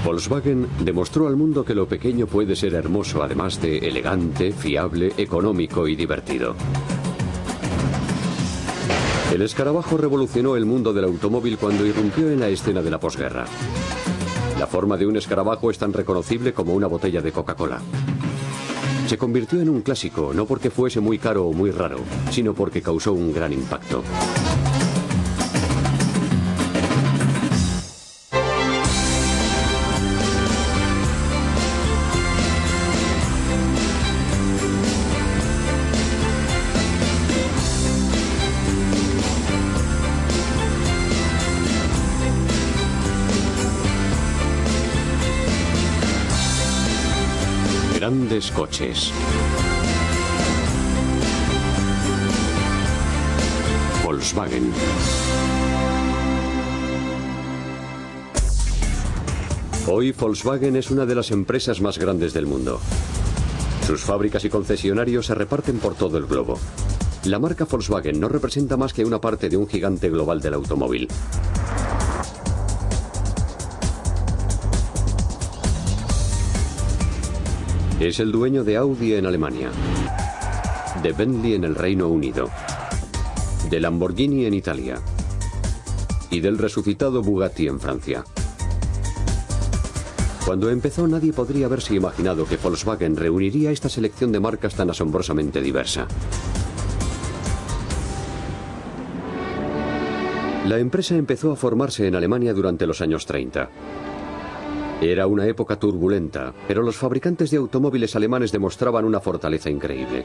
Volkswagen demostró al mundo que lo pequeño puede ser hermoso, además de elegante, fiable, económico y divertido. El escarabajo revolucionó el mundo del automóvil cuando irrumpió en la escena de la posguerra. La forma de un escarabajo es tan reconocible como una botella de Coca-Cola. Se convirtió en un clásico, no porque fuese muy caro o muy raro, sino porque causó un gran impacto. Grandes coches. Volkswagen. Hoy Volkswagen es una de las empresas más grandes del mundo. Sus fábricas y concesionarios se reparten por todo el globo. La marca Volkswagen no representa más que una parte de un gigante global del automóvil. Es el dueño de Audi en Alemania, de Bentley en el Reino Unido, de Lamborghini en Italia y del resucitado Bugatti en Francia. Cuando empezó, nadie podría haberse imaginado que Volkswagen reuniría esta selección de marcas tan asombrosamente diversa. La empresa empezó a formarse en Alemania durante los años 30. Era una época turbulenta, pero los fabricantes de automóviles alemanes demostraban una fortaleza increíble,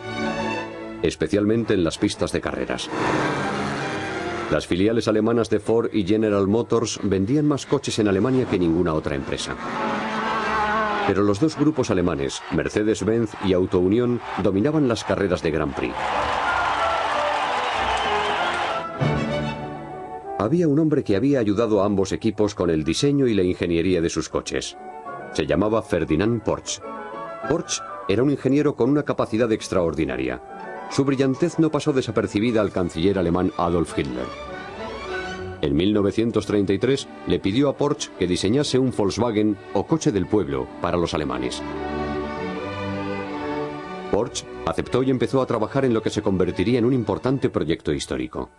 especialmente en las pistas de carreras. Las filiales alemanas de Ford y General Motors vendían más coches en Alemania que ninguna otra empresa. Pero los dos grupos alemanes, Mercedes-Benz y Auto Union, dominaban las carreras de Grand Prix. Había un hombre que había ayudado a ambos equipos con el diseño y la ingeniería de sus coches. Se llamaba Ferdinand Porsche. Porsche era un ingeniero con una capacidad extraordinaria. Su brillantez no pasó desapercibida al canciller alemán Adolf Hitler. En 1933 le pidió a Porsche que diseñase un Volkswagen o coche del pueblo para los alemanes. Porsche aceptó y empezó a trabajar en lo que se convertiría en un importante proyecto histórico.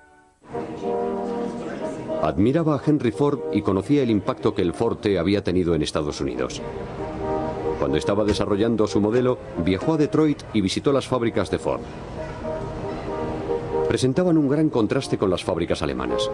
Admiraba a Henry Ford y conocía el impacto que el Ford T había tenido en Estados Unidos. Cuando estaba desarrollando su modelo, viajó a Detroit y visitó las fábricas de Ford. Presentaban un gran contraste con las fábricas alemanas.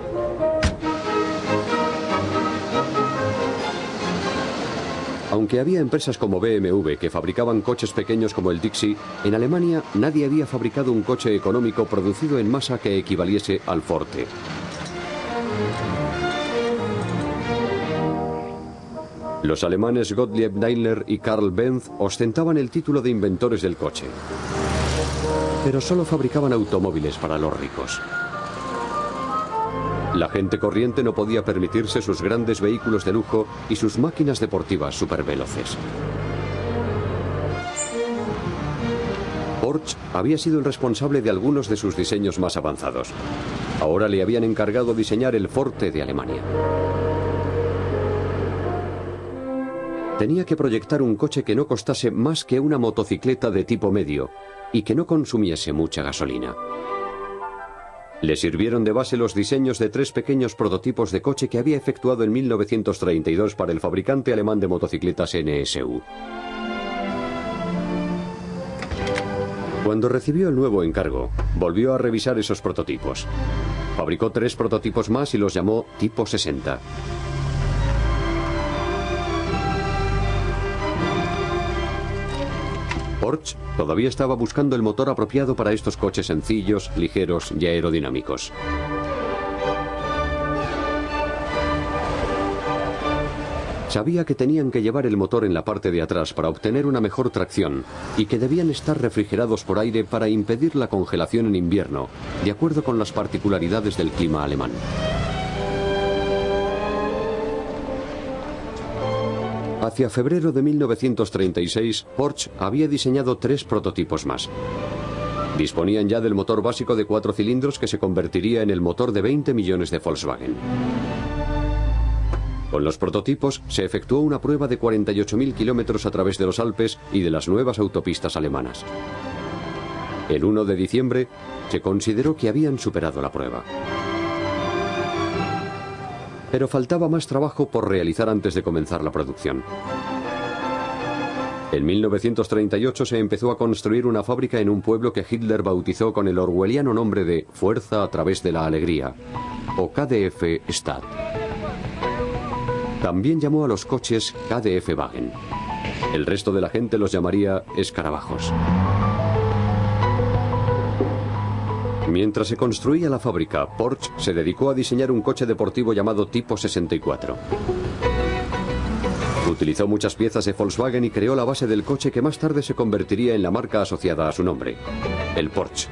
Aunque había empresas como BMW que fabricaban coches pequeños como el Dixie, en Alemania nadie había fabricado un coche económico producido en masa que equivaliese al Ford T. Los alemanes Gottlieb Daimler y Karl Benz ostentaban el título de inventores del coche, pero solo fabricaban automóviles para los ricos. La gente corriente no podía permitirse sus grandes vehículos de lujo y sus máquinas deportivas superveloces. Porsche había sido el responsable de algunos de sus diseños más avanzados. Ahora le habían encargado diseñar el Ford T de Alemania. Tenía que proyectar un coche que no costase más que una motocicleta de tipo medio y que no consumiese mucha gasolina. Le sirvieron de base los diseños de 3 pequeños prototipos de coche que había efectuado en 1932 para el fabricante alemán de motocicletas NSU. Cuando recibió el nuevo encargo, volvió a revisar esos prototipos. Fabricó 3 prototipos más y los llamó Tipo 60. Porsche todavía estaba buscando el motor apropiado para estos coches sencillos, ligeros y aerodinámicos. Sabía que tenían que llevar el motor en la parte de atrás para obtener una mejor tracción y que debían estar refrigerados por aire para impedir la congelación en invierno, de acuerdo con las particularidades del clima alemán. Hacia febrero de 1936, Porsche había diseñado 3 prototipos más. Disponían ya del motor básico de 4 cilindros que se convertiría en el motor de 20 millones de Volkswagen. Con los prototipos se efectuó una prueba de 48.000 kilómetros a través de los Alpes y de las nuevas autopistas alemanas. El 1 de diciembre se consideró que habían superado la prueba. Pero faltaba más trabajo por realizar antes de comenzar la producción. En 1938 se empezó a construir una fábrica en un pueblo que Hitler bautizó con el orwelliano nombre de Fuerza a través de la alegría, o KdF Stadt. También llamó a los coches KdF Wagen. El resto de la gente los llamaría escarabajos. Mientras se construía la fábrica, Porsche se dedicó a diseñar un coche deportivo llamado Tipo 64. Utilizó muchas piezas de Volkswagen y creó la base del coche que más tarde se convertiría en la marca asociada a su nombre, el Porsche.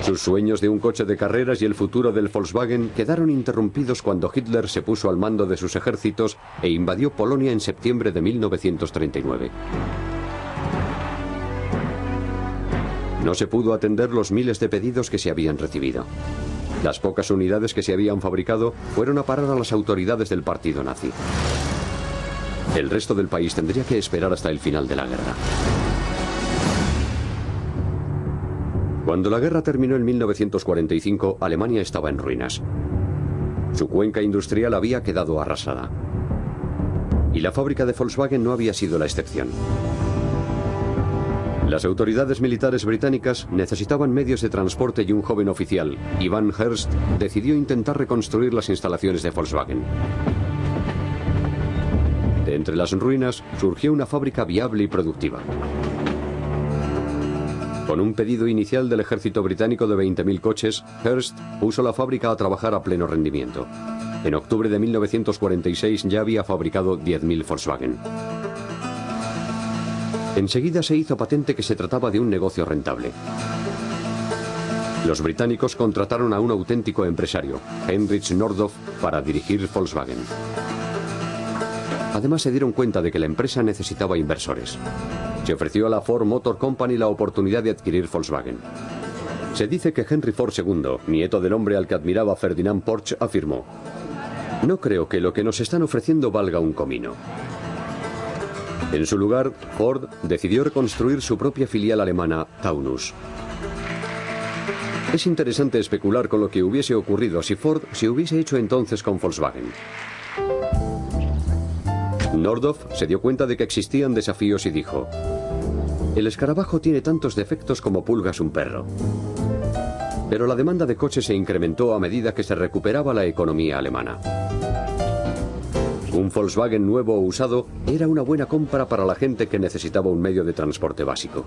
Sus sueños de un coche de carreras y el futuro del Volkswagen quedaron interrumpidos cuando Hitler se puso al mando de sus ejércitos e invadió Polonia en septiembre de 1939. No se pudo atender los miles de pedidos que se habían recibido. Las pocas unidades que se habían fabricado fueron a parar a las autoridades del partido nazi. El resto del país tendría que esperar hasta el final de la guerra. Cuando la guerra terminó en 1945, Alemania estaba en ruinas. Su cuenca industrial había quedado arrasada. Y la fábrica de Volkswagen no había sido la excepción. Las autoridades militares británicas necesitaban medios de transporte y un joven oficial, Ivan Hearst, decidió intentar reconstruir las instalaciones de Volkswagen. De entre las ruinas surgió una fábrica viable y productiva. Con un pedido inicial del ejército británico de 20.000 coches, Hearst puso la fábrica a trabajar a pleno rendimiento. En octubre de 1946 ya había fabricado 10.000 Volkswagen. Enseguida se hizo patente que se trataba de un negocio rentable. Los británicos contrataron a un auténtico empresario, Heinrich Nordhoff, para dirigir Volkswagen. Además se dieron cuenta de que la empresa necesitaba inversores. Se ofreció a la Ford Motor Company la oportunidad de adquirir Volkswagen. Se dice que Henry Ford II, nieto del hombre al que admiraba Ferdinand Porsche, afirmó: "No creo que lo que nos están ofreciendo valga un comino". En su lugar, Ford decidió reconstruir su propia filial alemana, Taunus. Es interesante especular con lo que hubiese ocurrido si Ford se hubiese hecho entonces con Volkswagen. Nordhoff se dio cuenta de que existían desafíos y dijo: "El escarabajo tiene tantos defectos como pulgas un perro". Pero la demanda de coches se incrementó a medida que se recuperaba la economía alemana. Un Volkswagen nuevo o usado era una buena compra para la gente que necesitaba un medio de transporte básico.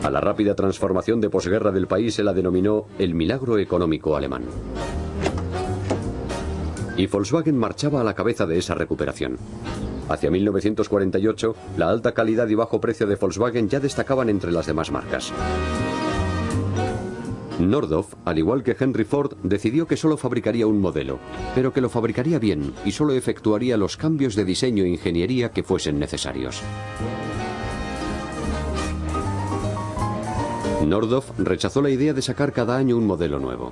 A la rápida transformación de posguerra del país se la denominó el milagro económico alemán. Y Volkswagen marchaba a la cabeza de esa recuperación. Hacia 1948, la alta calidad y bajo precio de Volkswagen ya destacaban entre las demás marcas. Nordhoff, al igual que Henry Ford, decidió que solo fabricaría un modelo, pero que lo fabricaría bien y solo efectuaría los cambios de diseño e ingeniería que fuesen necesarios. Nordhoff rechazó la idea de sacar cada año un modelo nuevo.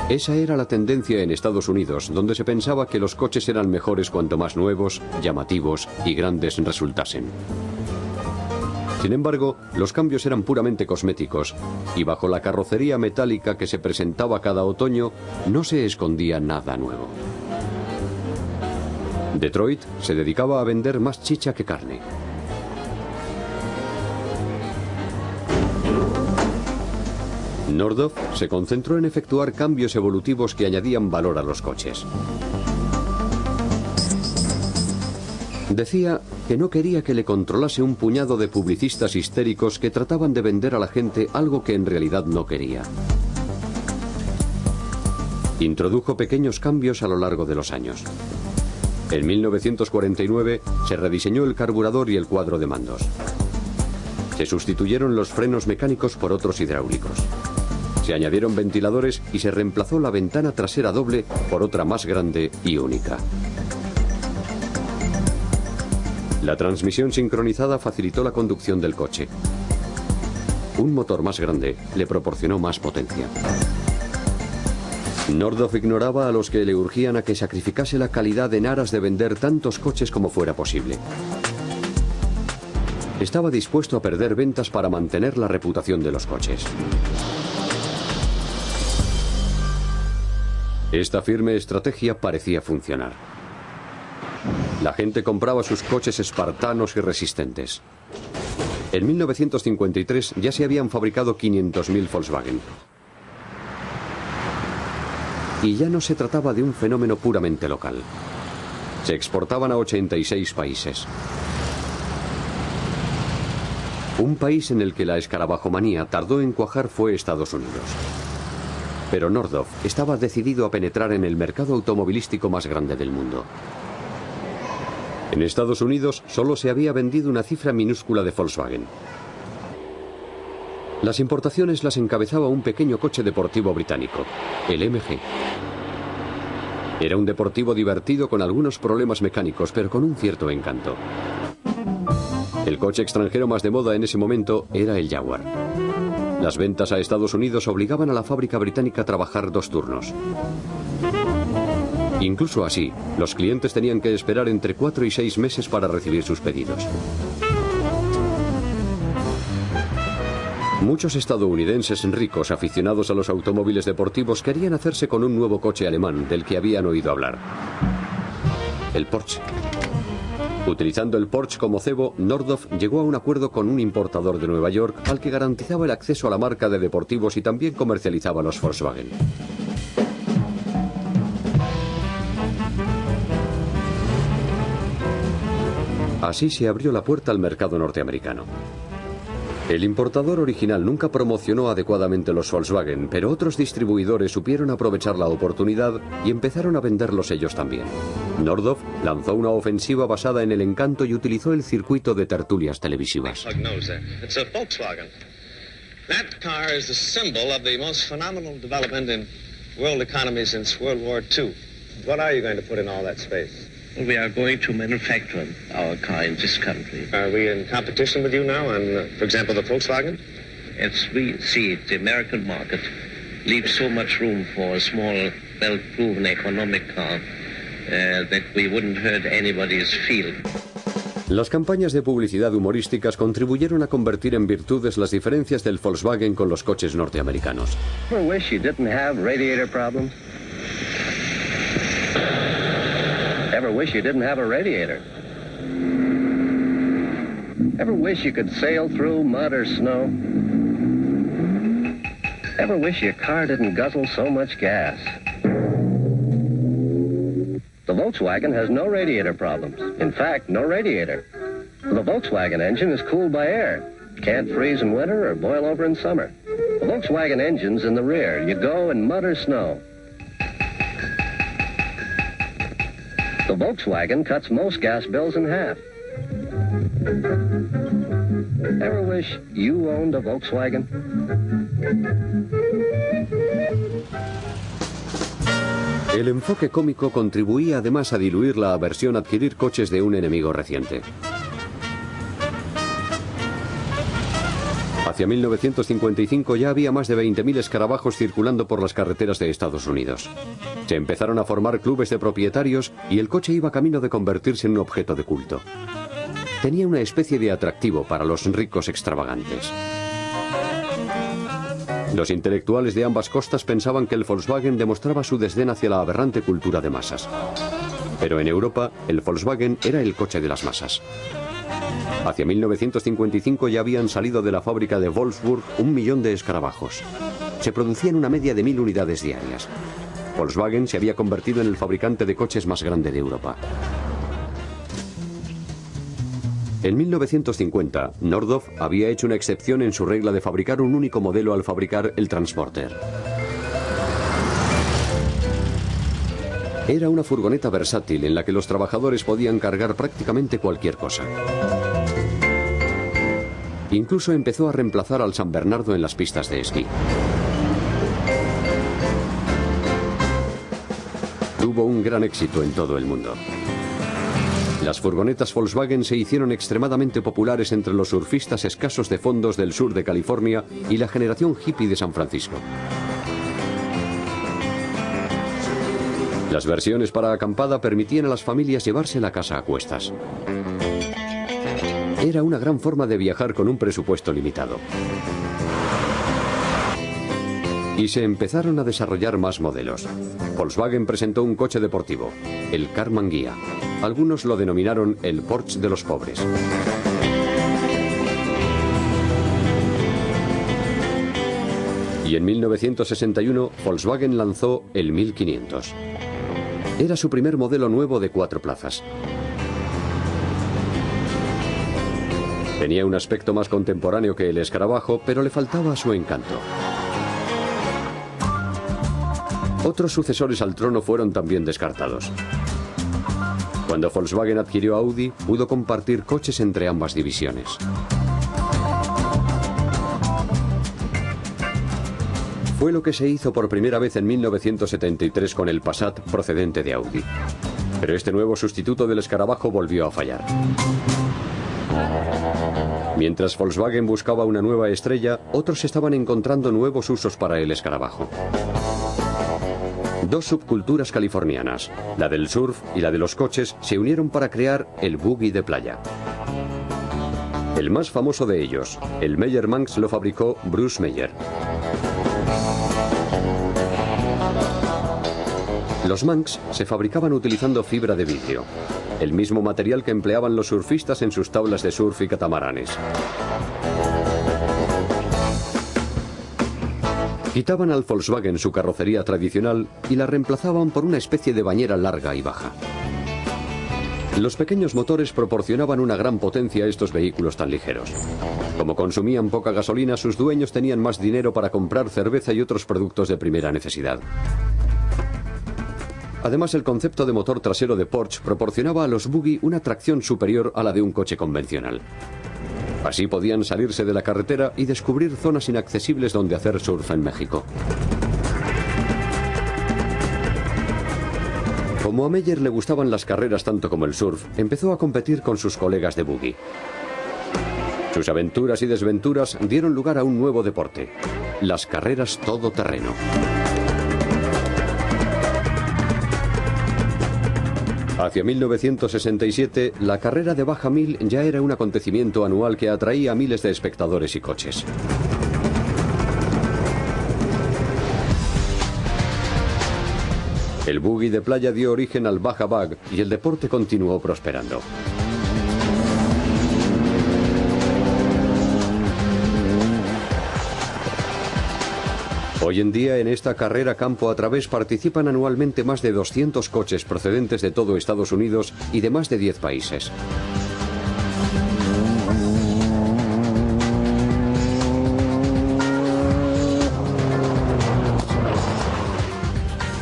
Esa era la tendencia en Estados Unidos, donde se pensaba que los coches eran mejores cuanto más nuevos, llamativos y grandes resultasen. Sin embargo, los cambios eran puramente cosméticos, y bajo la carrocería metálica que se presentaba cada otoño, no se escondía nada nuevo. Detroit se dedicaba a vender más chicha que carne. Nordhoff se concentró en efectuar cambios evolutivos que añadían valor a los coches. Decía que no quería que le controlase un puñado de publicistas histéricos que trataban de vender a la gente algo que en realidad no quería. Introdujo pequeños cambios a lo largo de los años. En 1949 se rediseñó el carburador y el cuadro de mandos. Se sustituyeron los frenos mecánicos por otros hidráulicos. Se añadieron ventiladores y se reemplazó la ventana trasera doble por otra más grande y única. La transmisión sincronizada facilitó la conducción del coche. Un motor más grande le proporcionó más potencia. Nordhoff ignoraba a los que le urgían a que sacrificase la calidad en aras de vender tantos coches como fuera posible. Estaba dispuesto a perder ventas para mantener la reputación de los coches. Esta firme estrategia parecía funcionar. La gente compraba sus coches espartanos y resistentes. En 1953 ya se habían fabricado 500.000 Volkswagen. Y ya no se trataba de un fenómeno puramente local. Se exportaban a 86 países. Un país en el que la escarabajomanía tardó en cuajar fue Estados Unidos. Pero Nordhoff estaba decidido a penetrar en el mercado automovilístico más grande del mundo. En Estados Unidos solo se había vendido una cifra minúscula de Volkswagen. Las importaciones las encabezaba un pequeño coche deportivo británico, el MG. Era un deportivo divertido con algunos problemas mecánicos, pero con un cierto encanto. El coche extranjero más de moda en ese momento era el Jaguar. Las ventas a Estados Unidos obligaban a la fábrica británica a trabajar 2 turnos. Incluso así, los clientes tenían que esperar entre 4 y 6 meses para recibir sus pedidos. Muchos estadounidenses ricos aficionados a los automóviles deportivos querían hacerse con un nuevo coche alemán del que habían oído hablar. El Porsche. Utilizando el Porsche como cebo, Nordhoff llegó a un acuerdo con un importador de Nueva York al que garantizaba el acceso a la marca de deportivos y también comercializaba los Volkswagen. Así se abrió la puerta al mercado norteamericano. El importador original nunca promocionó adecuadamente los Volkswagen, pero otros distribuidores supieron aprovechar la oportunidad y empezaron a venderlos ellos también. Nordhoff lanzó una ofensiva basada en el encanto y utilizó el circuito de tertulias televisivas. It's a Volkswagen. That car is the symbol of the most phenomenal development in world economy since World War II. What are you going to put in all that space? We are going to manufacture our car in this country. Are we in competition with you now on, for example, the Volkswagen? As we see it, the American market leaves so much room for a small, well-proven economic car that we wouldn't hurt anybody's feeling. Las campañas de publicidad humorísticas contribuyeron a convertir en virtudes las diferencias del Volkswagen con los coches norteamericanos. Ever wish you didn't have radiator problems? Ever wish you didn't have a radiator? Ever wish you could sail through mud or snow? Ever wish your car didn't guzzle so much gas? The Volkswagen has no radiator problems. In fact, no radiator. The Volkswagen engine is cooled by air. Can't freeze in winter or boil over in summer. The Volkswagen engine's in the rear. You go in mud or snow. The Volkswagen cuts most gas bills in half. Ever wish you owned a Volkswagen? El enfoque cómico contribuía además a diluir la aversión a adquirir coches de un enemigo reciente. Hacia 1955 ya había más de 20.000 escarabajos circulando por las carreteras de Estados Unidos. Se empezaron a formar clubes de propietarios y el coche iba camino de convertirse en un objeto de culto. Tenía una especie de atractivo para los ricos extravagantes. Los intelectuales de ambas costas pensaban que el Volkswagen demostraba su desdén hacia la aberrante cultura de masas. Pero en Europa, el Volkswagen era el coche de las masas. Hacia 1955 ya habían salido de la fábrica de Wolfsburg 1 millón de escarabajos. Se producían una media de 1000 unidades diarias. Volkswagen se había convertido en el fabricante de coches más grande de Europa. En 1950, Nordhoff había hecho una excepción en su regla de fabricar un único modelo al fabricar el Transporter. Era una furgoneta versátil en la que los trabajadores podían cargar prácticamente cualquier cosa. Incluso empezó a reemplazar al San Bernardo en las pistas de esquí. Tuvo un gran éxito en todo el mundo. Las furgonetas Volkswagen se hicieron extremadamente populares entre los surfistas escasos de fondos del sur de California y la generación hippie de San Francisco. Las versiones para acampada permitían a las familias llevarse la casa a cuestas. Era una gran forma de viajar con un presupuesto limitado. Y se empezaron a desarrollar más modelos. Volkswagen presentó un coche deportivo, el Karmann Ghia. Algunos lo denominaron el Porsche de los pobres. Y en 1961, Volkswagen lanzó el 1500. Era su primer modelo nuevo de 4 plazas. Tenía un aspecto más contemporáneo que el escarabajo, pero le faltaba su encanto. Otros sucesores al trono fueron también descartados. Cuando Volkswagen adquirió Audi, pudo compartir coches entre ambas divisiones. Fue lo que se hizo por primera vez en 1973 con el Passat procedente de Audi. Pero este nuevo sustituto del escarabajo volvió a fallar. Mientras Volkswagen buscaba una nueva estrella, otros estaban encontrando nuevos usos para el escarabajo. Dos subculturas californianas, la del surf y la de los coches, se unieron para crear el buggy de playa. El más famoso de ellos, el Meyer Manx, lo fabricó Bruce Meyer. Los Manx se fabricaban utilizando fibra de vidrio, el mismo material que empleaban los surfistas en sus tablas de surf y catamaranes. Quitaban al Volkswagen su carrocería tradicional y la reemplazaban por una especie de bañera larga y baja. Los pequeños motores proporcionaban una gran potencia a estos vehículos tan ligeros. Como consumían poca gasolina, sus dueños tenían más dinero para comprar cerveza y otros productos de primera necesidad. Además, el concepto de motor trasero de Porsche proporcionaba a los buggy una tracción superior a la de un coche convencional. Así podían salirse de la carretera y descubrir zonas inaccesibles donde hacer surf en México. Como a Meyer le gustaban las carreras tanto como el surf, empezó a competir con sus colegas de buggy. Sus aventuras y desventuras dieron lugar a un nuevo deporte, las carreras todoterreno. Hacia 1967, la carrera de Baja Mil ya era un acontecimiento anual que atraía a miles de espectadores y coches. El buggy de playa dio origen al Baja Bug y el deporte continuó prosperando. Hoy en día, en esta carrera campo a través participan anualmente más de 200 coches procedentes de todo Estados Unidos y de más de 10 países.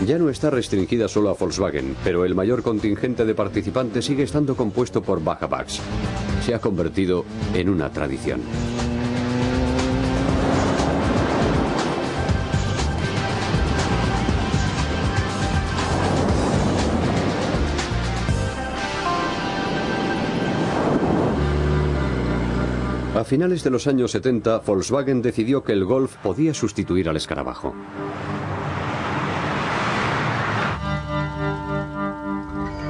Ya no está restringida solo a Volkswagen, pero el mayor contingente de participantes sigue estando compuesto por Baja Bugs. Se ha convertido en una tradición. A finales de los años 70, Volkswagen decidió que el Golf podía sustituir al escarabajo.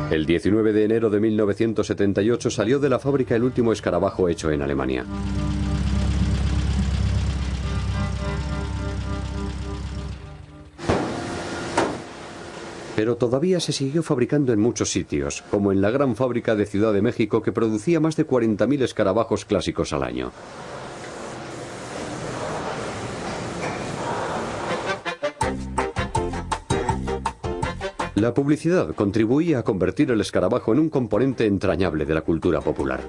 El 19 de enero de 1978 salió de la fábrica el último escarabajo hecho en Alemania. Pero todavía se siguió fabricando en muchos sitios, como en la gran fábrica de Ciudad de México que producía más de 40.000 escarabajos clásicos al año. La publicidad contribuía a convertir el escarabajo en un componente entrañable de la cultura popular.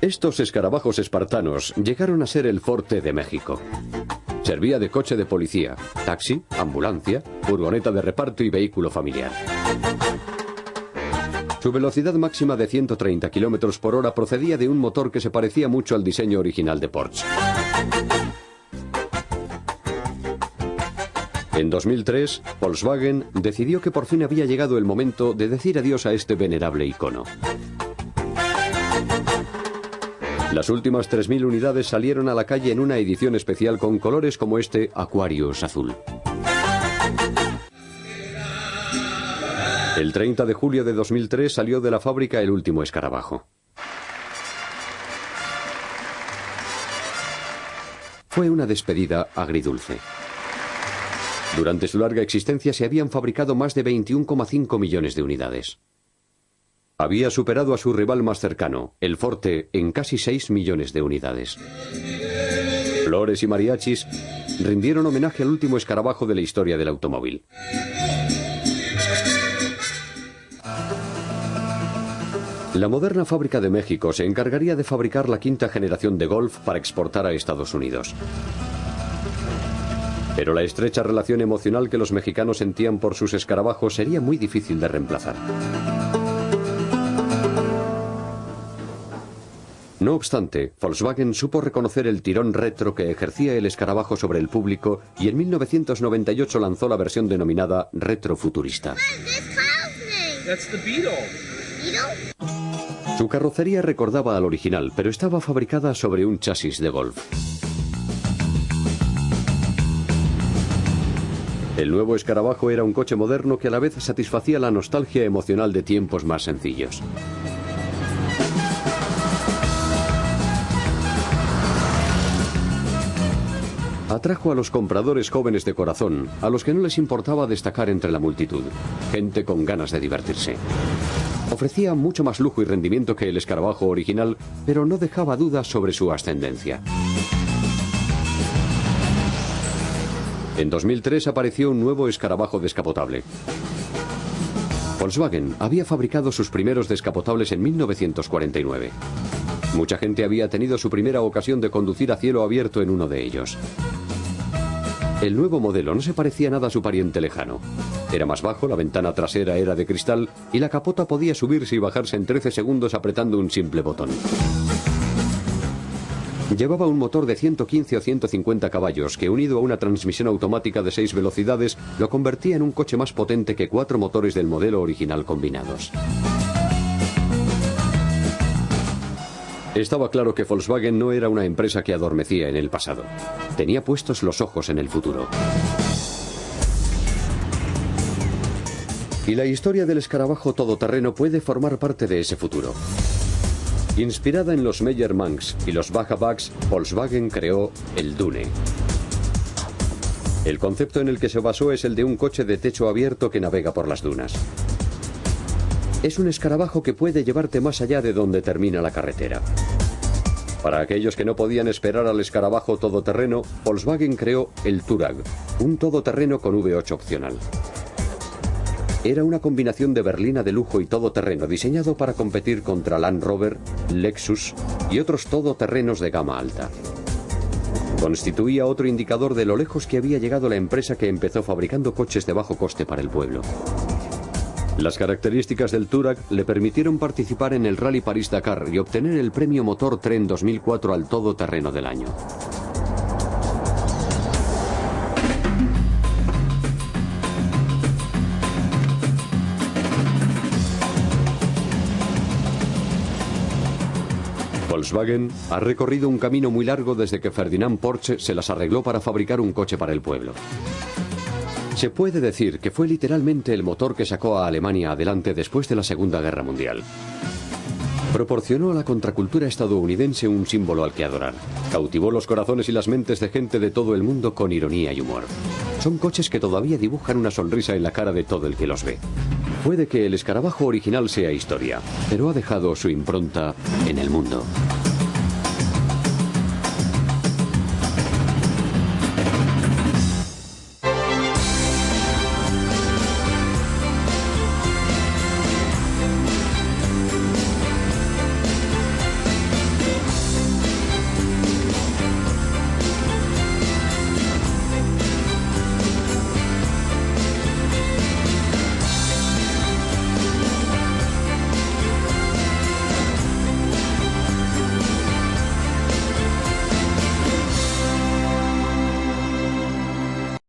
Estos escarabajos espartanos llegaron a ser el Forte de México. Servía de coche de policía, taxi, ambulancia, furgoneta de reparto y vehículo familiar. Su velocidad máxima de 130 km por hora procedía de un motor que se parecía mucho al diseño original de Porsche. En 2003, Volkswagen decidió que por fin había llegado el momento de decir adiós a este venerable icono. Las últimas 3.000 unidades salieron a la calle en una edición especial con colores como este Aquarius azul. El 30 de julio de 2003 salió de la fábrica el último escarabajo. Fue una despedida agridulce. Durante su larga existencia se habían fabricado más de 21,5 millones de unidades. Había superado a su rival más cercano, el Forte, en casi 6 millones de unidades. Flores y mariachis rindieron homenaje al último escarabajo de la historia del automóvil. La moderna fábrica de México se encargaría de fabricar la quinta generación de Golf para exportar a Estados Unidos. Pero la estrecha relación emocional que los mexicanos sentían por sus escarabajos sería muy difícil de reemplazar. No obstante, Volkswagen supo reconocer el tirón retro que ejercía el escarabajo sobre el público y en 1998 lanzó la versión denominada retrofuturista. Su carrocería recordaba al original, pero estaba fabricada sobre un chasis de Golf. El nuevo escarabajo era un coche moderno que a la vez satisfacía la nostalgia emocional de tiempos más sencillos. Atrajo a los compradores jóvenes de corazón, a los que no les importaba destacar entre la multitud, gente con ganas de divertirse. Ofrecía mucho más lujo y rendimiento que el escarabajo original, pero no dejaba dudas sobre su ascendencia. En 2003 apareció un nuevo escarabajo descapotable. Volkswagen había fabricado sus primeros descapotables en 1949. Mucha gente había tenido su primera ocasión de conducir a cielo abierto en uno de ellos. El nuevo modelo no se parecía nada a su pariente lejano. Era más bajo, la ventana trasera era de cristal y la capota podía subirse y bajarse en 13 segundos apretando un simple botón. Llevaba un motor de 115 o 150 caballos que, unido a una transmisión automática de 6 velocidades, lo convertía en un coche más potente que 4 motores del modelo original combinados. Estaba claro que Volkswagen no era una empresa que adormecía en el pasado. Tenía puestos los ojos en el futuro. Y la historia del escarabajo todoterreno puede formar parte de ese futuro. Inspirada en los Meyer-Manx y los Baja-Bugs, Volkswagen creó el Dune. El concepto en el que se basó es el de un coche de techo abierto que navega por las dunas. Es un escarabajo que puede llevarte más allá de donde termina la carretera. Para aquellos que no podían esperar al escarabajo todoterreno, Volkswagen creó el Touareg, un todoterreno con V8 opcional. Era una combinación de berlina de lujo y todoterreno diseñado para competir contra Land Rover, Lexus y otros todoterrenos de gama alta. Constituía otro indicador de lo lejos que había llegado la empresa que empezó fabricando coches de bajo coste para el pueblo. Las características del Touareg le permitieron participar en el Rally París-Dakar y obtener el premio Motor Tren 2004 al todoterreno del año. Volkswagen ha recorrido un camino muy largo desde que Ferdinand Porsche se las arregló para fabricar un coche para el pueblo. Se puede decir que fue literalmente el motor que sacó a Alemania adelante después de la Segunda Guerra Mundial. Proporcionó a la contracultura estadounidense un símbolo al que adorar. Cautivó los corazones y las mentes de gente de todo el mundo con ironía y humor. Son coches que todavía dibujan una sonrisa en la cara de todo el que los ve. Puede que el escarabajo original sea historia, pero ha dejado su impronta en el mundo.